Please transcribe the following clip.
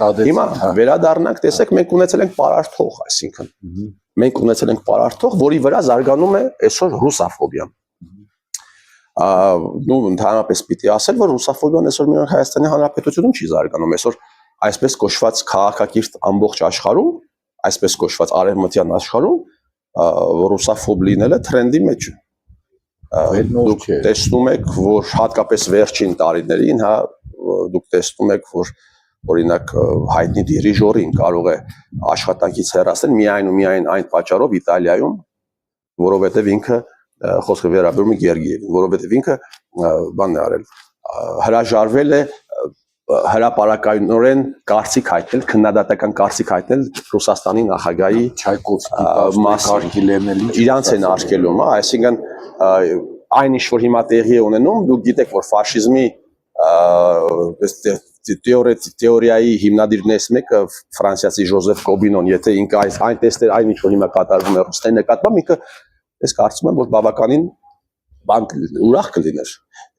Հիմա վերադառնանք, տեսեք, մենք ունեցել ենք պարարթող, այսինքն մենք ունեցել ենք պարարթող, որի վրա զարգանում է այսօր ռուսաֆոբիան։ Նու ընդհանրապես պիտի ասել, որ ռուսաֆոբիան այսօր մեր Հայաստանի Հանրապետությունում չի զարգանում, այսօր այսպես կոչված քաղաքակիրթ ամբողջ աշխարհում, այսպես կոչված արևմտյան աշխարհում ռուսաֆոբ լինելը թրենդի մեջ է։ Դուք տեսնում եք, որ հատկապես վերջին տարիներին, հա, դուք տեսնում եք, որ օրինակ հայտնի դիրիժորին կարող է աշխատանքից հեռացնել միայն ու միայն այն պատճառով Իտալիայում, որովհետև ինքը խոսքը վերաբերում է Գերգիևին, որովհետև ինքը բան է արել, հրաժարվել է հրապարակայնորեն կարծիք հայտնել, քննադատական կարծիք հայտնել Ռուսաստանի նախագահի Չայկովսկի իրանց են արկելում, այսինքն այն ինչ որ հիմա տեղի է ունենում, դուք գիտեք, որ ֆաշիզմի թեորիայի հիմնադիրներից մեկը ֆրանսիացի Ժոզեֆ Կոբինոն, եթե ինքը այն տեսներ այն ինչ որ հիմա կատարվում է Ռուսաստանի նկատմամբ, ինքը ես կարծում եմ, որ բավականին ուրախ կլիներ։